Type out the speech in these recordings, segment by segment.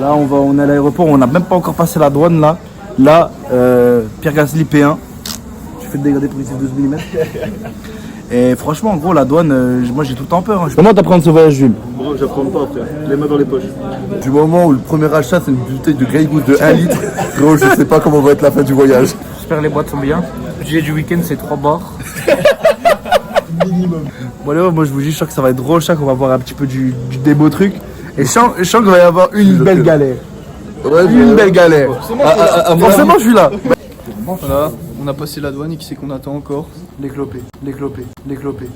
Là, on est à l'aéroport, on n'a même pas encore passé la douane là. Là, Pierre Gasly P1. Je fais le dégradé progressif 12 mm. Et franchement, en gros, la douane, moi j'ai tout le temps peur. Hein. Comment t'apprends ce voyage, Jules? Bon, j'apprends pas, frère. Les mains dans les poches. Du moment où le premier achat, c'est une bouteille de Grey Goose de 1 litre, gros, je sais pas comment va être la fin du voyage. J'espère que les boîtes sont bien. Le budget du week-end, c'est 3 bars. Minimum. Bon, allez, moi je vous dis, je sens que ça va être drôle. Je sens qu'on va voir un petit peu du des beaux trucs. Et je sens qu'il va y avoir une belle galère. Ouais, Une belle galère. Forcément, je suis là. Voilà, on a passé la douane et qui c'est qu'on attend encore? Les clopés, les clopés, les clopés.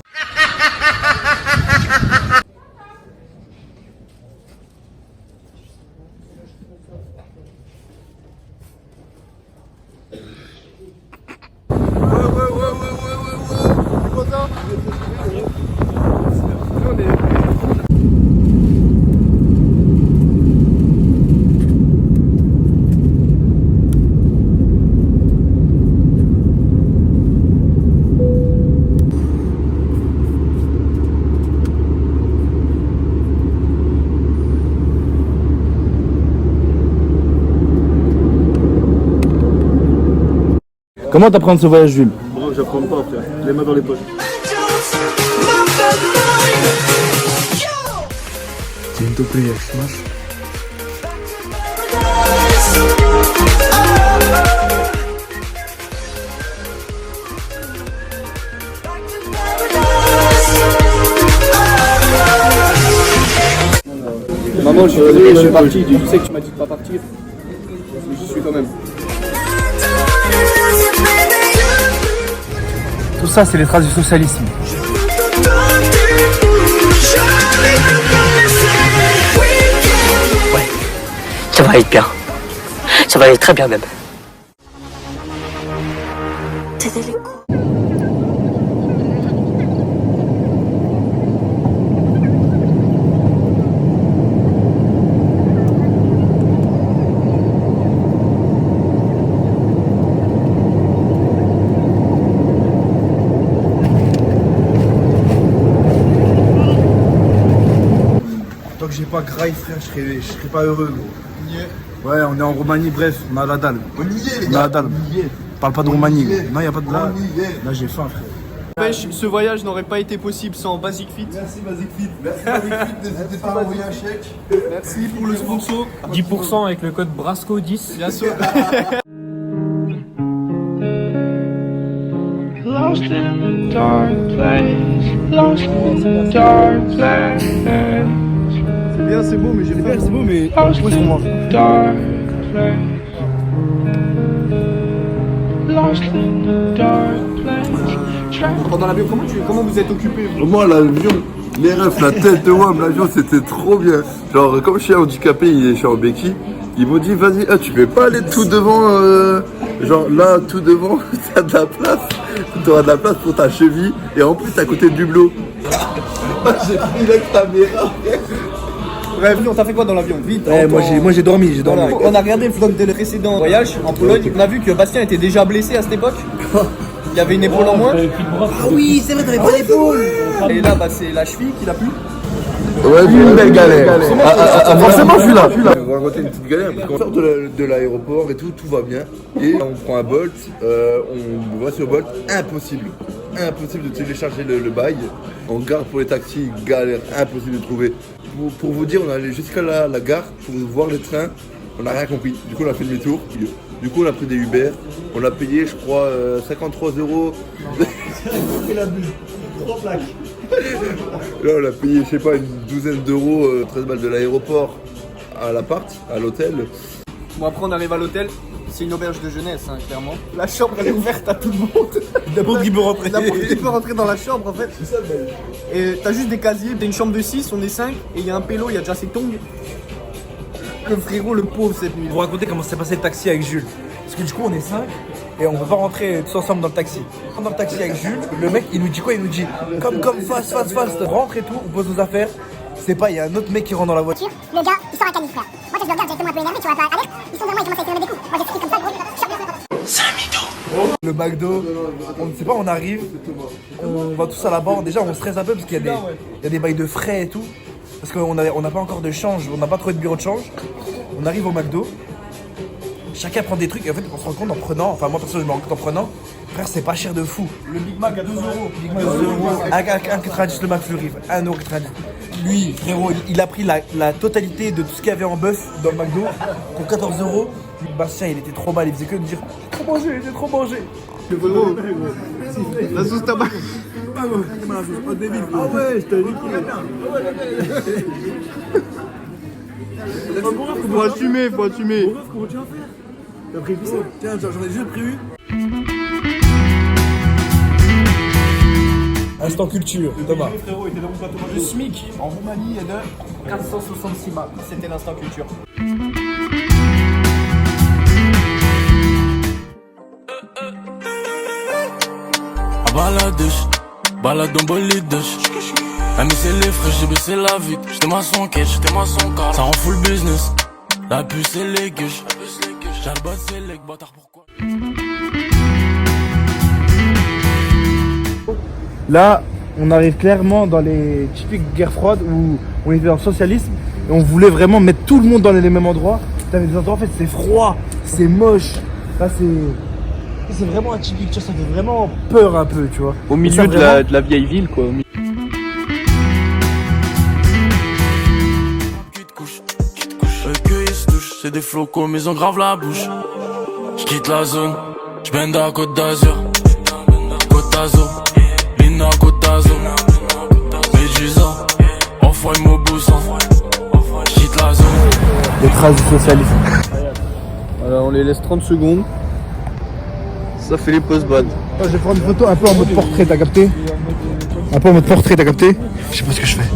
Comment t'apprends ce voyage, Jules? Bon, j'apprends pas, frère. Les mains dans les poches. Dzień dobry, jak się masz? Maman, je suis désolé, je suis parti. Tu sais que tu m'as dit de pas partir. Mais j'y suis quand même. Tout ça, c'est les traces du socialisme. Ouais, ça va aller bien. Ça va aller très bien même. Tant que j'ai pas graille, frère, je serais pas heureux. Ouais, on est en Roumanie, bref, on a la dalle. On y est, les On a la gars. dalle. On y est. Parle pas de Roumanie. Non, y a pas de là. On y est. Là, j'ai faim, frère. N'empêche, ce voyage n'aurait pas été possible sans Basic Fit. Merci, Basic Fit. Merci, Basic Fit. N'hésitez pas à envoyer un chèque. Merci pour le sponsor. 10% avec le code BRASCO10. Bien sûr. Lost in the dark place, lost in the dark place, C'est bien, c'est beau, mais j'ai faim. C'est beau, mais lost in the dark place, lost in the dark place. pendant l'avion, comment vous êtes occupé vous? Moi, l'avion, les refs, la tête de WAM, l'avion, c'était trop bien. Genre, comme je suis handicapé, je suis en béquille, ils m'ont dit, vas-y, tu peux pas aller tout devant, genre là, tout devant, t'as de la place. T'auras de la place pour ta cheville, et en plus, à côté du hublot. J'ai pris la caméra. Bref, on t'a fait quoi dans l'avion? Vite. Moi, j'ai dormi, Voilà, on a regardé le vlog de précédent voyage en Pologne. On a vu que Bastien était déjà blessé à cette époque. Il y avait une épaule en moins. Ah oui, c'est vrai, t'avais pas d'épaule. Et là, bah, c'est la cheville qui l'a plu. Ouais, Une belle galère. Forcément, je suis là. On va raconter une petite galère parce qu'on sort de l'aéroport et tout va bien. Et on prend un Bolt, on va sur Bolt, impossible de télécharger le bail. On garde pour les taxis, galère, impossible de trouver. Pour vous dire, on est allé jusqu'à la gare pour voir les trains, on n'a rien compris. Du coup, on a fait demi-tour. Du coup, on a pris des Uber, on a payé, je crois, 53 €. Là, on a payé, je sais pas, une douzaine d'euros, 13 balles de l'aéroport à l'appart, à l'hôtel. Bon, après, on arrive à l'hôtel. C'est une auberge de jeunesse, hein, clairement. La chambre, elle est ouverte à tout le monde. N'importe qui peut rentrer. N'importe qui peut rentrer dans la chambre, en fait. C'est ça, et t'as juste des casiers. T'as une chambre de 6, on est 5. Et il y a un pélo, il y a déjà ses tongs. Le frérot, le pauvre, cette nuit. Vous raconter comment s'est passé le taxi avec Jules. Parce que du coup, on est 5 et on veut pas rentrer tous ensemble dans le taxi. On rentre dans le taxi avec Jules, le mec, il nous dit quoi? Il nous dit comme fast. On rentre et tout, on pose nos affaires. C'est pas, il y a un autre mec qui rentre dans la voiture. Le gars, il sort un canif, frère. Moi, je le regarde directement un peu énervé, tu vois, alerte. Ils sont devant, ils commencent à essayer de mettre des coups. Moi, j'explique comme ça, gros. Le McDo, on ne sait pas, on arrive, on va tous à la barre. Déjà, on stresse un peu parce qu'il y a des bails de frais et tout. Parce qu'on n'a pas encore de change, on n'a pas trouvé de bureau de change. On arrive au McDo, chacun prend des trucs et en fait on se rend compte en prenant, enfin moi personnellement je me rends compte en prenant, frère c'est pas cher de fou. Le Big Mac à 12 euros. Big Mac 2 euros, 1,90 le McFlurry, 1,90 €. Lui, frérot, il a pris la totalité de tout ce qu'il y avait en bœuf dans le McDo pour 14 €. Bastien il était trop mal, il faisait que de dire trop mangé, j'ai trop mangé. Le frérot, la sauce tabac. Ah ouais, je t'ai dit qu'il est bien. Faut assumer, faut assumer. Comment tu vas faire? T'as pris ça? Tiens, j'en ai déjà prévu. Instant culture, Thomas. Le frérot était dans mon plateau. Le SMIC en Roumanie est de 466 balles. C'était l'instant culture. Balade en bolide. Ami c'est les frais, j'ai baissé la vitre. J'étais ma son quête, j'étais ma son car. Ça rend full business. La puce et les gueuches. J'albat c'est les bâtards pourquoi. Là, on arrive clairement dans les typiques guerres froides où on était dans le socialisme et on voulait vraiment mettre tout le monde dans les mêmes endroits. T'avais des endroits en fait c'est froid, c'est moche. Là c'est vraiment atypique, tu vois, ça fait vraiment peur un peu, tu vois. Au milieu de la vieille ville, quoi. C'est des flocos, mais on grave la bouche. J'quitte la zone, j'bende à Côte d'Azur. Côte d'Azur, Bina Côte d'Azur. Médusa, enfoy mon boussin. J'quitte la zone. Les traces du socialisme. Alors on les laisse 30 secondes. Ça fait les post-bad. Je vais prendre une photo un peu en mode portrait, t'as capté? Un peu en mode portrait, t'as capté? Je sais pas ce que je fais.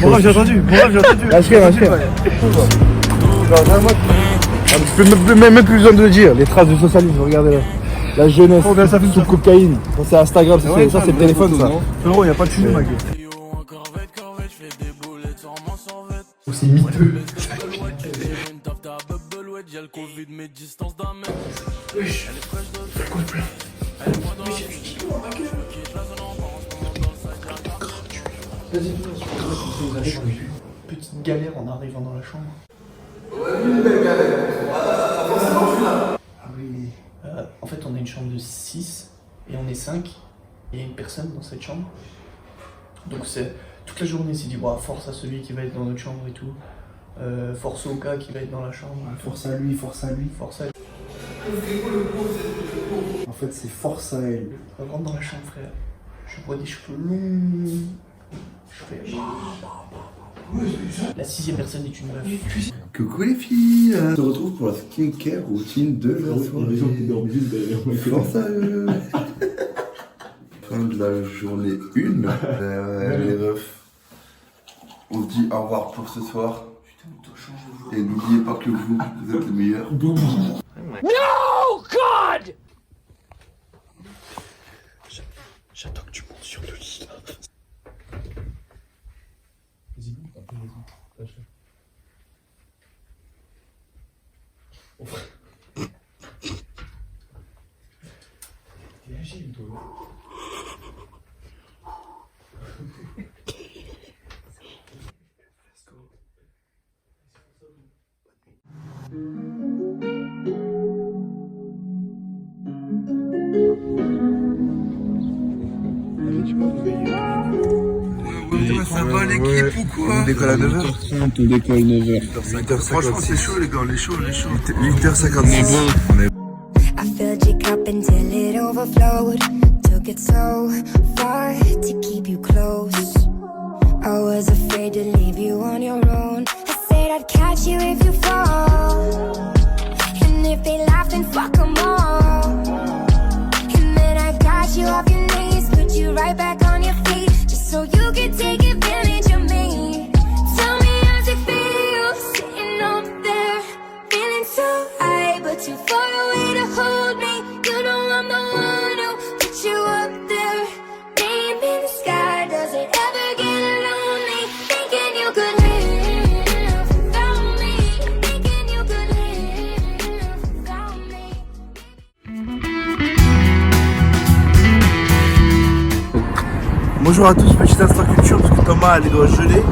Bon, j'ai entendu. Lâche rien. Tu peux même plus besoin de le dire, les traces du socialisme, regardez là. La jeunesse, sous cocaïne. Ça c'est Instagram, ça c'est le téléphone ça. Frérot, y'a pas de fumée ma gueule. C'est miteux. Petite galère en arrivant dans la chambre. Ah oui. En fait, on a une chambre de 6 et on est 5. Il y a une personne dans cette chambre. Donc c'est toute la journée, c'est dit force à celui qui va être dans notre chambre et tout. Force au gars qui va être dans la chambre. Force à lui. Force à lui. En fait, c'est force à elle. Je rentre dans la chambre, frère. Je vois des cheveux longs. Je fais. La 6e personne est une meuf. Coucou les filles, on se retrouve pour la skincare routine de la soirée. Force à eux. Fin de la journée 1. Les refs, on se dit au revoir pour ce soir. Et n'oubliez pas que vous êtes les meilleurs. No God! J'attends que tu montes sur le lit là. T'es agile toi. Let's go. Ça va l'équipe ou quoi? On décolle à 9h. On décolle 9h. 8h50. Franchement c'est chaud les gars, on est chaud. 8h56. I filled your cup until it overflowed. Took it so far to keep you close. I was afraid to leave you on your own. I said I'd catch you if you fall. And if they laugh, then fuck them all. And then I got you off your knees, put you right back on your feet, just so you could take advantage of me. Tell me how's it feel, sitting up there, feeling so high, but too far away to hold me. You know I'm the one who put you up there. Name in the sky, does it ever get lonely? Thinking you could live without me. Bonjour à tous, petit instant culture parce que Thomas a les doigts gelés.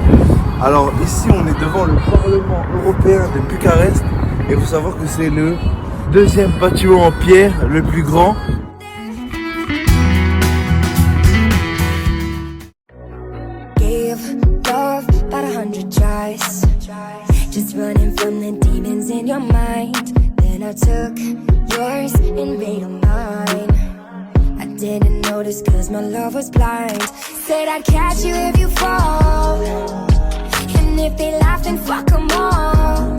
Alors ici on est devant le Parlement européen de Bucarest et il faut savoir que c'est le deuxième bâtiment en pierre le plus grand. Gave love about 100 tries, just running from the demons in your mind. Then I took yours and made them mine. I didn't notice cause my love was blind. Said I'd catch you if you fall, and if they laugh then fuck them all.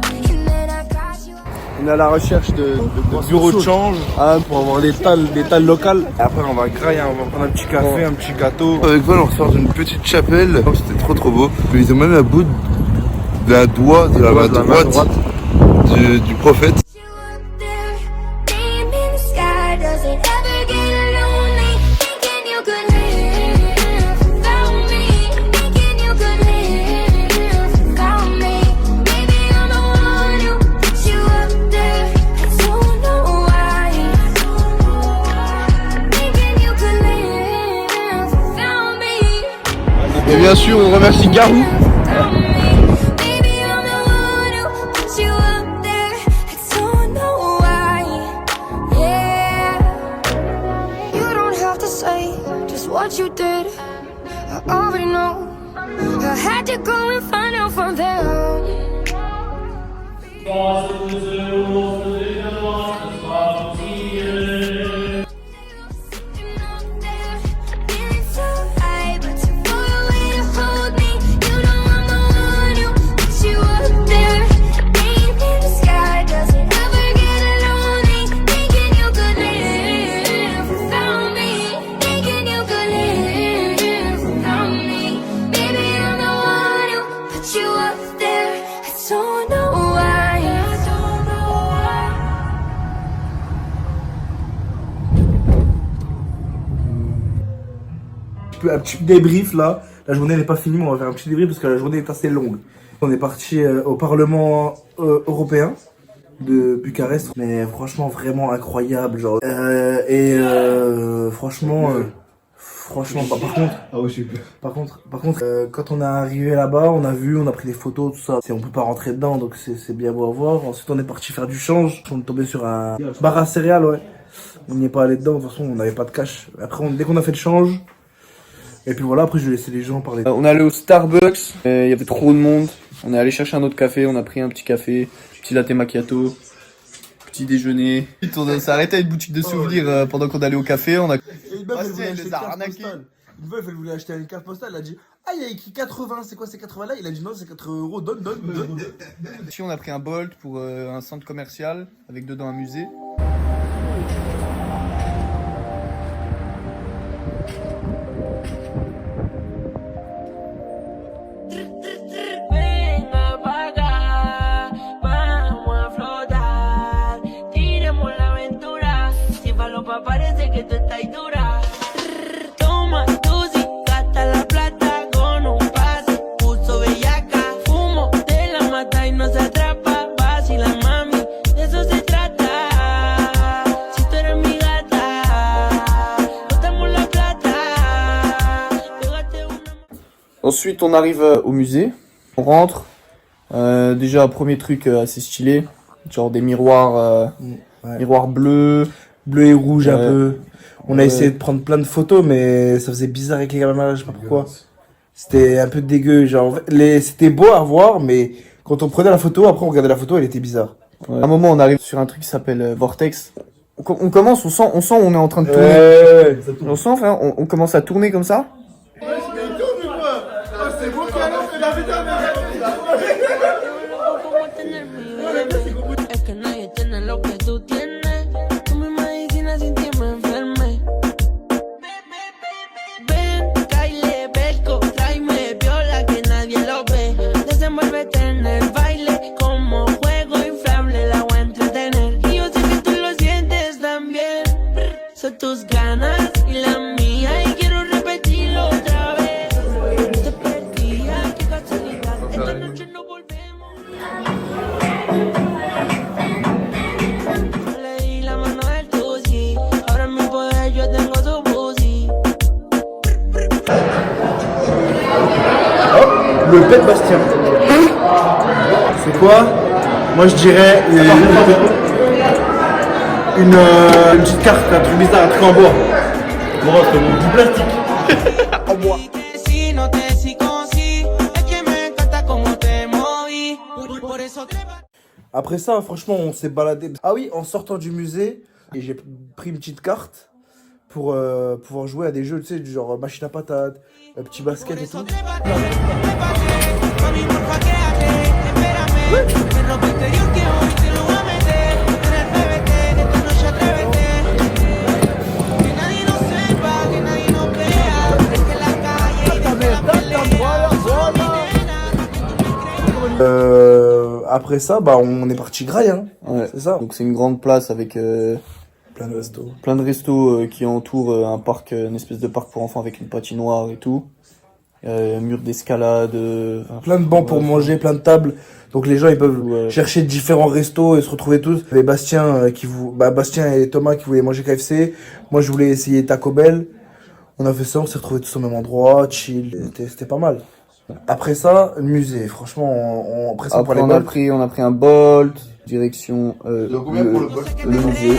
And then I got you. On est à la recherche de bureaux de change pour avoir des talles locales. Et après on va grailler, on va prendre un petit café, un petit gâteau. Avec Val, on sort d'une petite chapelle. Oh, c'était trop beau. Ils ont même un bout de la doigt de la main droite du prophète. Et bien sûr, on remercie Garou. What you did, I already know. I had to go and find out from them. Un petit débrief là, la journée n'est pas finie mais on va faire un petit débrief parce que la journée est assez longue. On est parti au Parlement européen de Bucarest, mais franchement vraiment incroyable genre. Franchement, par contre, quand on est arrivé là-bas, on a vu, on a pris des photos, tout ça. On peut pas rentrer dedans, donc c'est bien beau à voir. Ensuite, on est parti faire du change. On est tombé sur un bar à céréales, ouais. On n'y est pas allé dedans, de toute façon, on n'avait pas de cash. Après, dès qu'on a fait le change, et puis voilà, après, je vais laisser les gens parler. On est allé au Starbucks, il y avait trop de monde. On est allé chercher un autre café, on a pris un petit café, petit latte macchiato, petit déjeuner. On s'est arrêté à une boutique de souvenirs pendant qu'on allait au café. On a... Une meuf, elle voulait acheter une carte postale. Une meuf, elle voulait acheter une carte postale. Elle a dit, ah, il y a écrit 80, c'est quoi ces 80 là? Il a dit, non, c'est 80 €, donne. Ici, on a pris un Bolt pour un centre commercial avec dedans un musée. Parece que tú estás dura. Toma tu gasta la plata con un pase. Puso bellaca, fumo, te la mata y no se atrapa. Vacila mami, de eso se trata. Si tú eres mi gata, botamos la plata. Pégate una. Ensuite, on arrive au musée. On rentre. Déjà, premier truc assez stylé, genre des miroirs, miroirs bleus. Bleu et rouge un peu. On a essayé de prendre plein de photos, mais ça faisait bizarre avec les caméras, je sais pas pourquoi. C'était un peu dégueu, genre, c'était beau à voir, mais quand on prenait la photo, après on regardait la photo, elle était bizarre. À un moment, on arrive sur un truc qui s'appelle Vortex. On commence, on sent on est en train de tourner. On sent, enfin, on commence à tourner comme ça. Tus ganas y la mía y quiero repetirlo le pet Bastien. C'est quoi? Moi je dirais une petite carte, un truc bizarre, un truc en bois. Bon, c'est bon, du plastique. En bois. Après ça, franchement, on s'est baladé. Ah oui, en sortant du musée, et j'ai pris une petite carte pour pouvoir jouer à des jeux, tu sais, du genre machine à patates, petit basket et tout. Après ça, bah on est parti graille, hein. Ouais. C'est ça. Donc c'est une grande place avec Plein de restos. plein de restos qui entourent un parc, une espèce de parc pour enfants avec une patinoire et tout. Mur d'escalade. Plein de bancs pour manger, plein de tables. Donc les gens ils peuvent Ouais. chercher différents restos et se retrouver tous. Il y avait Bastien Bastien et Thomas qui voulaient manger KFC. Moi je voulais essayer Taco Bell. On a fait ça, on s'est retrouvés tous au même endroit, chill. C'était pas mal. Après ça, le musée. Franchement, après ça, Après on a pris un Bolt, direction combien pour le Bolt le musée.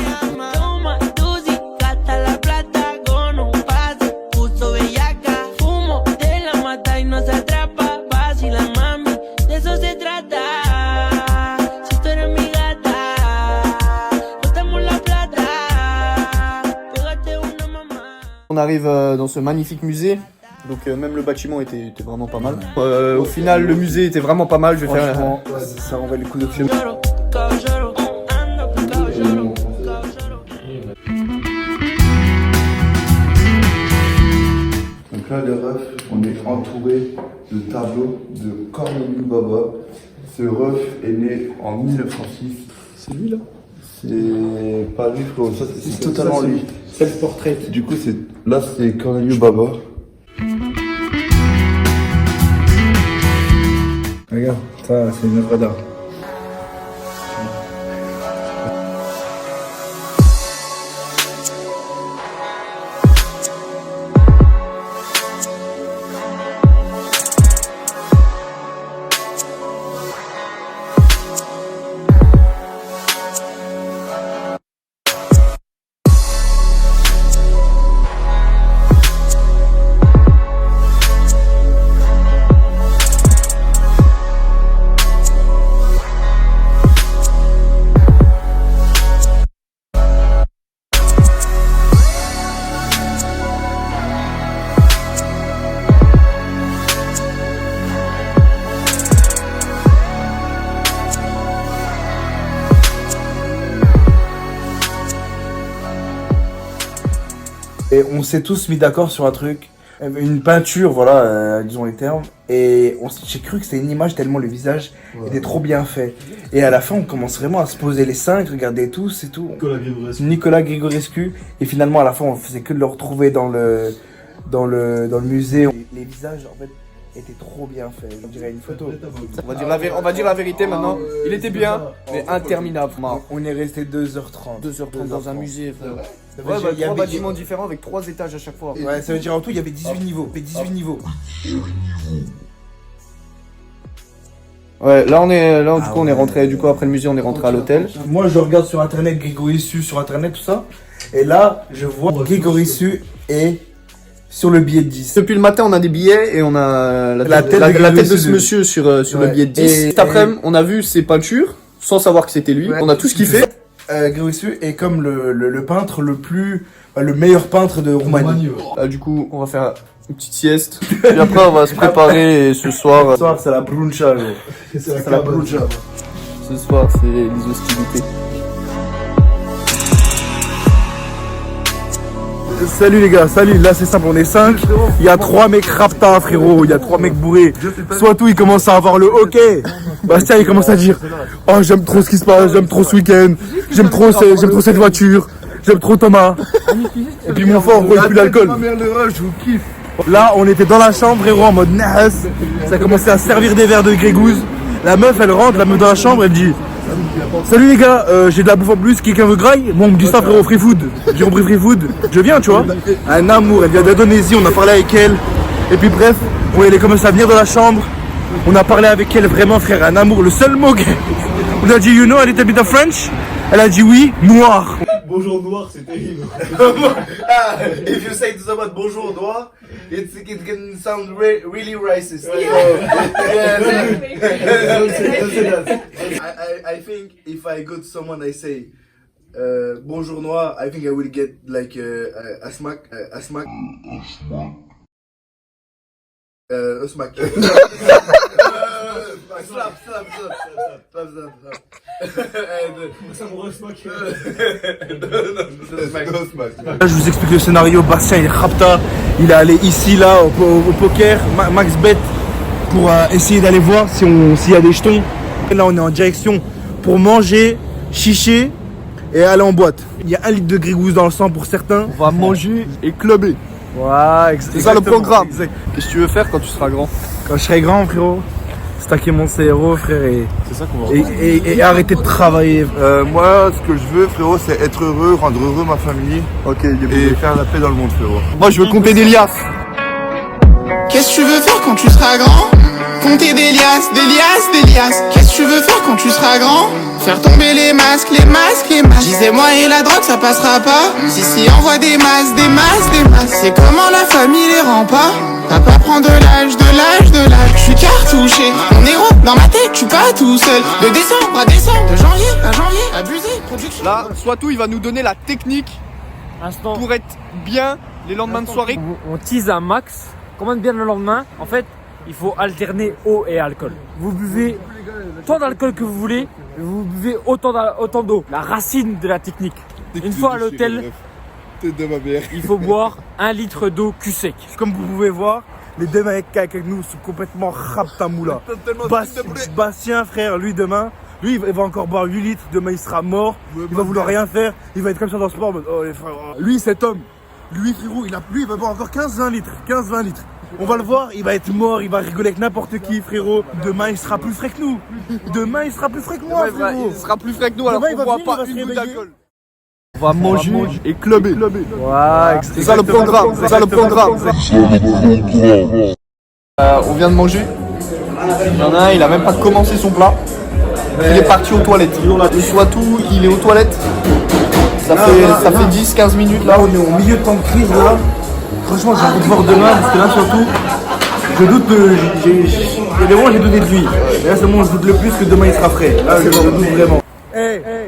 On arrive dans ce magnifique musée. Donc même le bâtiment était vraiment pas mal. Au final, le musée était vraiment pas mal. Je vais faire. ça renvoie les coups de pied. Donc là, les refs, on est entouré de tableaux de Corneliu Baba. Ce ref est né en 1906. C'est lui là? C'est pas lui, frérot. Ça, c'est totalement lui. C'est le portrait. Du coup, là, c'est Corneliu Baba. Regarde, ça c'est une œuvre d'art. Et on s'est tous mis d'accord sur un truc, une peinture, voilà, disons les termes. Et j'ai cru que c'était une image tellement le visage était trop bien fait. Et à la fin, on commence vraiment à se poser les 5, regarder tous et tout. Nicolas Grigorescu. Et finalement, à la fin, on faisait que de le retrouver dans le musée. Les visages, en fait, étaient trop bien faits. On dirait une photo. On va dire la vérité maintenant. Il était bien, mais interminable. On est resté 2h30. 2h30 dans un musée, frère. Ouais, Ouais, il y 3 avait- bâtiments différents avec 3 étages à chaque fois. Ouais, ça veut dire en tout, il y avait 18 niveaux. 18 niveaux. Ouais, là du coup on est rentré, du coup après le musée on est rentré à l'hôtel. Moi, je regarde sur internet Grégory Su, sur internet, tout ça. Et là, je vois Grégory Su est sur le billet de 10. Depuis le matin on a des billets et on a La tête de la Grégory tête de Su. ce monsieur sur le Ouais. billet de 10. Et- Cet après-midi on a vu ses peintures, sans savoir que c'était lui. Ouais. On a tout ce qu'il fait. Grégory Su est comme le peintre le meilleur peintre de Roumanie. Du coup on va faire une petite sieste. Puis après on va se préparer et ce soir... Ce soir, c'est la bruncha, gros. C'est la bruncha. Ce soir c'est les hostilités. Salut les gars, salut, là c'est simple, on est 5. Il y a 3 mecs rapta, frérot, il y a 3 mecs bourrés. Soit tout, il commence à avoir le hockey. Bastien, il commence à dire: oh, j'aime trop ce qui se passe, j'aime trop ce week-end, j'aime trop cette voiture, j'aime trop Thomas. Et puis mon fort, gros, il pue l'alcool. Je vous kiffe. Là, on était dans la chambre, frérot, en mode nas. Ça commençait à servir des verres de grégouze. La meuf, elle rentre, la meuf dans la chambre, elle dit: salut les gars, j'ai de la bouffe en plus, quelqu'un veut graille? Bon, on me dit ça, frérot, free food. J'ai compris free food, je viens, tu vois. Un amour, elle vient d'Indonésie, on a parlé avec elle. Et puis bref, elle est commencé à venir dans la chambre. On a parlé avec elle vraiment, frère, un amour. Le seul mot on a dit you know a little bit of French. Elle a dit oui, noir. Bonjour noir, c'est terrible. If you say to someone bonjour noir, it can sound really racist. I think if I go to someone, I say bonjour noir, I think I will get like a smack. A smack. Slap. Là, je vous explique le scénario. Bastien, il est rapta. Il est allé ici, là, au poker. Max bet pour essayer d'aller voir s'il y a des jetons. Et là, on est en direction pour manger, chicher et aller en boîte. Il y a 1 litre de grigousse dans le sang pour certains. On va manger et clubber. Ouais, c'est ça le programme. Qu'est-ce que tu veux faire quand tu seras grand? Quand je serai grand, frérot, stacker mon CRO, frère, c'est ça qu'on va et arrêter de travailler. Moi, ce que je veux, frérot, c'est être heureux, rendre heureux ma famille. Ok, et faire la paix dans le monde, frérot. Moi, je veux compter des liasses. Qu'est-ce que tu veux faire quand tu seras grand? Compter des liasses, des liasses, des liasses. Qu'est-ce que tu veux faire quand tu seras grand? Faire tomber les masques, les masques, les masques. Disais-moi et la drogue ça passera pas. Si envoie des masses, des masses, des masses. C'est comment la famille les rend pas. Papa prend de l'âge, de l'âge, de l'âge. Je suis cartouché, mon héros dans ma tête, je suis pas tout seul. De décembre à décembre, de janvier à janvier, abusé, production. Là, Swatou, il va nous donner la technique pour être bien les lendemains de soirée. On tease un max. Comment être bien le lendemain? En fait, il faut alterner eau et alcool. Vous buvez tant d'alcool que vous voulez, vous buvez autant d'eau. La racine de la technique. Une fois à l'hôtel, il faut boire 1 litre d'eau cul sec. Comme vous pouvez voir, les deux mecs avec nous sont complètement raptamoula. Bastien, frère, lui demain, lui il va encore boire 8 litres, demain il sera mort, il va vouloir rien faire, il va être comme ça dans le sport. Oh les frères, lui cet homme, lui frérot, lui il va boire encore 15-20 litres, 15-20 litres. On va le voir, il va être mort, il va rigoler avec n'importe qui, frérot. Demain, il sera plus frais que nous. Demain, il sera plus frais que moi, frérot. Il sera plus frais que nous, alors qu'on boit pas une goutte d'alcool. On va manger et clubber. Ouais, c'est ça le programme. C'est ça le programme. On vient de manger. Il y en a un, il a même pas commencé son plat. Il est parti aux toilettes. Le Swatou, il est aux toilettes. Ça fait 10-15 minutes là. Là, on est au milieu de temps de crise là. Franchement, j'ai envie de voir demain parce que là, surtout, je doute il y a des moments j'ai douté de lui. Et là, c'est le moment où je doute le plus que demain il sera frais. Là, je doute vraiment.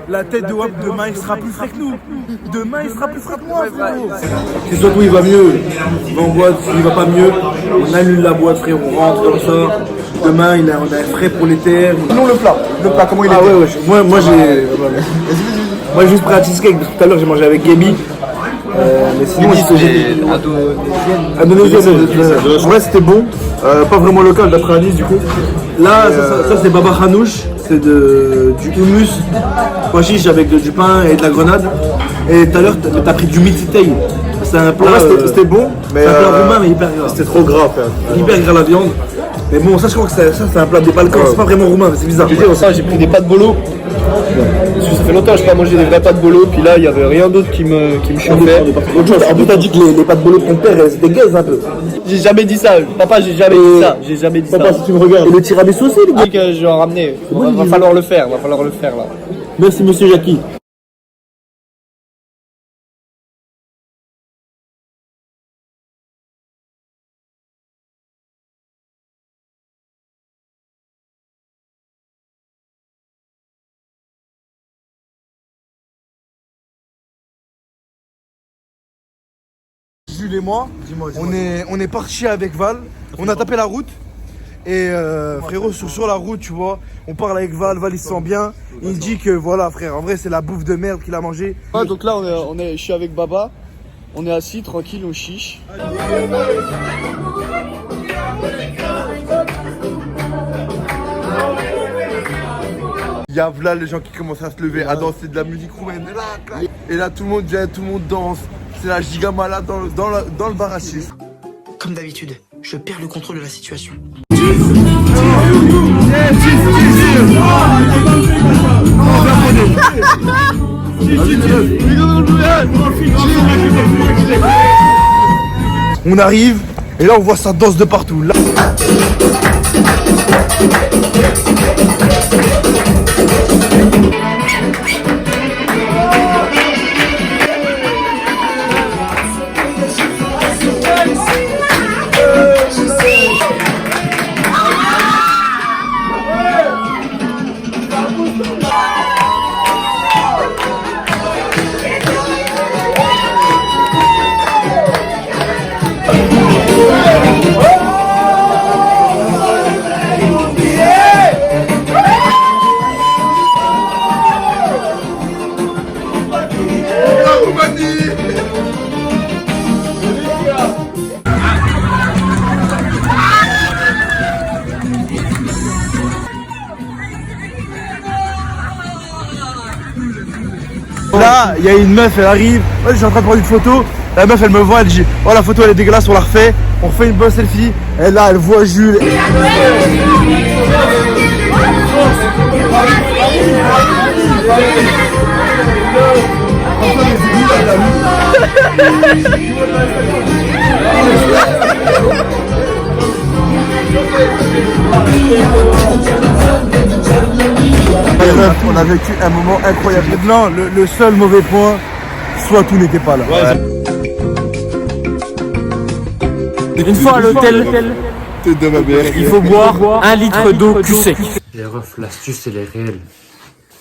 La tête de Wap, demain il sera plus frais que nous. Demain il sera plus frais que moi, frérot. Si surtout il va mieux, il va en boîte. S'il va pas mieux, on annule la boîte, frère. On rentre comme ça. Demain, on a frais pour les terres. Non, le plat, comment il est? Ah ouais. Moi, j'ai juste pris un cheesecake. Tout à l'heure, j'ai mangé avec Gaby. Mais sinon, en vrai, c'était bon. Pas vraiment local d'après Alice, du coup. Là, ça c'est Baba Hanouch. C'est du hummus, pois chiche avec du pain et de la grenade. Et tout à l'heure, t'as pris du mititei. C'est un plat. C'était bon, mais. C'est un plat roumain, mais hyper gras. C'était trop gras, frère. Hyper gras la viande. Mais bon, ça, je crois que ça c'est un plat des Balkans. C'est pas vraiment roumain, mais c'est bizarre. J'ai pris des pâtes bolo. Ça fait longtemps que je n'ai pas mangé des vraies pâtes bolo, puis là il n'y avait rien d'autre qui me chauffait. En plus, t'as dit que les pâtes bolo de ton père, c'était gaze un peu. J'ai jamais dit ça, papa, j'ai jamais dit ça. J'ai jamais dit papa, ça. Si tu me regardes. Et le tiramisu aussi, les gars. Que je vais en ramener. Va falloir le faire, là. Merci, monsieur Jackie. Jules et moi, on est parti avec Val, on a tapé la route et frérot sur la route tu vois, on parle avec Val il se sent bien, il dit que voilà frère, en vrai c'est la bouffe de merde qu'il a mangé. Ouais, donc là je suis avec Baba, on est assis tranquille, on chiche. Il y a là les gens qui commencent à se lever, à danser de la musique roumaine. Et là tout le monde vient, tout le monde danse. C'est la giga malade dans le bar à 6. Comme d'habitude, je perds le contrôle de la situation. On arrive et là on voit ça danse de partout. Là... Là, il y a une meuf, elle arrive. Moi, je suis en train de prendre une photo. La meuf, elle me voit, elle dit oh, la photo elle est dégueulasse, on la refait. On refait une bonne selfie. Et là, elle voit Jules. On a vécu un moment incroyable. Maintenant, le seul mauvais point, soit tout n'était pas là. Une fois à l'hôtel, il faut boire 1 litre d'eau cul sec. Les refs, l'astuce elle est réelle.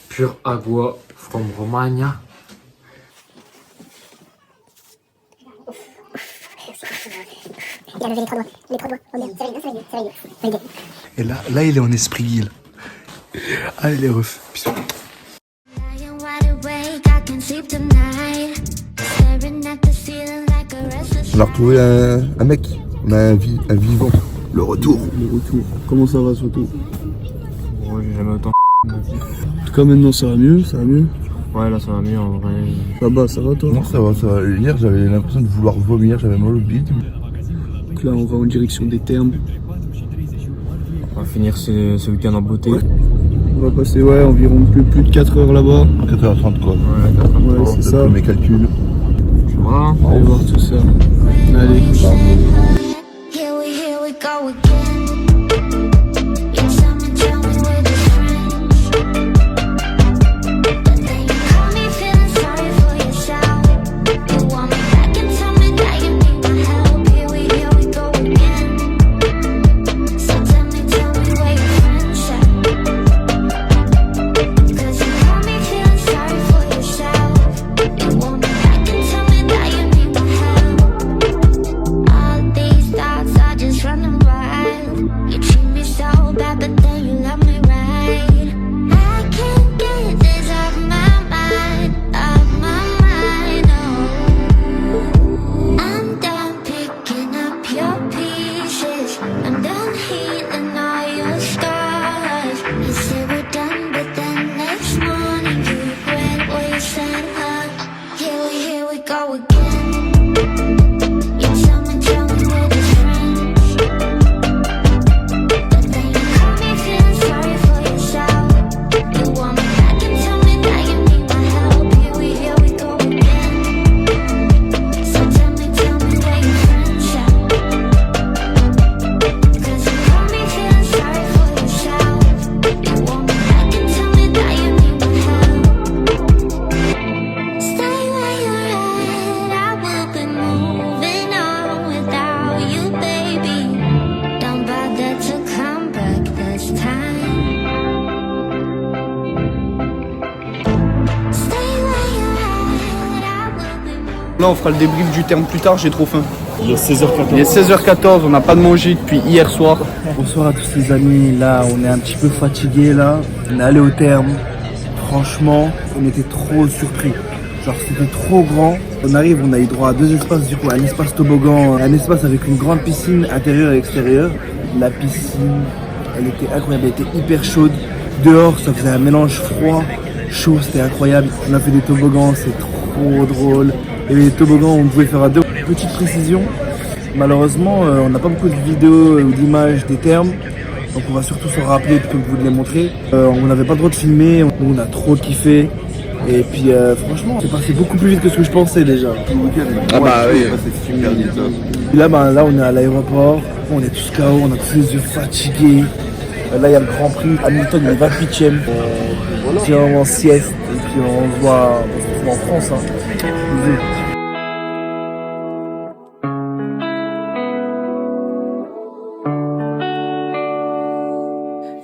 Pure agua from Romagna. Il a levé les 3 doigts. Les 3 doigts. Oh merde, ça va bien, ça va bien, ça va bien. Validé. Et là, il est en esprit guille. Allez les refs. Bisous. On a retrouvé un mec, on a un vivant. Le retour. Comment ça va surtout? Oh, j'ai jamais autant. En tout cas maintenant ça va mieux, Ouais, là ça va mieux en vrai. Ça va toi? Non, ça va. Hier, j'avais l'impression de vouloir vomir, j'avais mal au bide. Donc là on va en direction des thermes. On va finir ce week-end en beauté. Ouais. On va passer environ plus de 4 heures là-bas. 4h30 quoi. Ouais, c'est ça. Mes calculs. Voilà. On va voir tout ça. Allez. Là on fera le débrief du terme plus tard, j'ai trop faim. Il est 16h14. Il est 16h14, on n'a pas de manger depuis hier soir. Bonsoir à tous les amis. Là, on est un petit peu fatigué là. On est allé au terme. Franchement, on était trop surpris. Genre c'était trop grand. On arrive, on a eu droit à 2 espaces du coup, un espace toboggan, un espace avec une grande piscine intérieure et extérieure. La piscine, elle était incroyable, elle était hyper chaude. Dehors, ça faisait un mélange froid, chaud, c'était incroyable. On a fait des toboggans, c'est trop drôle. Et les toboggans, on pouvait faire à 2. Petite précision, malheureusement, on n'a pas beaucoup de vidéos ou d'images des termes. Donc on va surtout s'en rappeler plutôt que vous de les montrer. On n'avait pas le droit de filmer, on a trop kiffé. Et puis franchement, c'est passé beaucoup plus vite que ce que je pensais déjà. Ah bah oui, c'est super vite. Et là, là, on est à l'aéroport, on est tous KO, on a tous les yeux fatigués. Là, il y a le Grand Prix. Hamilton, il est 28ème. On vient en sieste et puis on se voit en France. Bisous.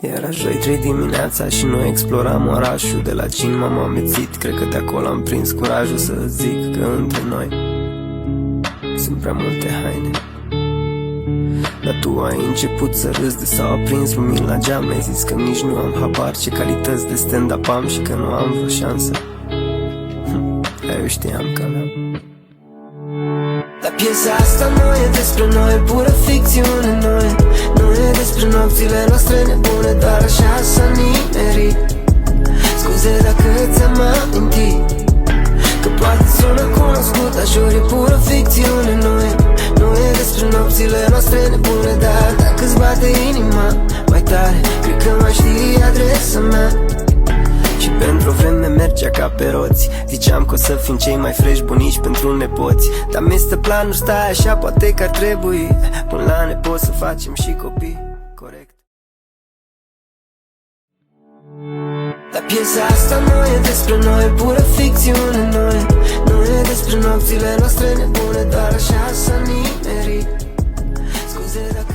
Era joi 3 dimineața și noi exploram orașul. De la cin m-am amețit, cred că de acolo am prins curajul să zic că între noi sunt prea multe haine. Dar tu ai început să râzi de s-au aprins lumini la geam. Mi-ai zis că nici nu am habar ce calități de stand-up am și că nu am vreo șansă. Dar eu știam că aveam. Dar piesa asta nu e despre noi, e pură ficțiune. Nu e despre nopțile noastre nebune, doar așa s-a nimerit. Scuze dacă ți-am amintit că poate sună cunoscut, dar jur e pură ficțiune. Nu e despre nopțile noastre nebune, dar dacă-ți bate inima mai tare, cred că mai știi adresa mea. Și pentru o vreme mergea ca pe roți. Ziceam că o să fim cei mai fresh bunici pentru nepoți. Dar mi-stă planul, stai așa, poate că ar trebui până la nepoți să facem și copii. Corect. Dar piesa asta nu e despre noi, e pură ficțiune. Nu e despre nopțile noastre nebune, doar așa s-a nimerit. Scuze dacă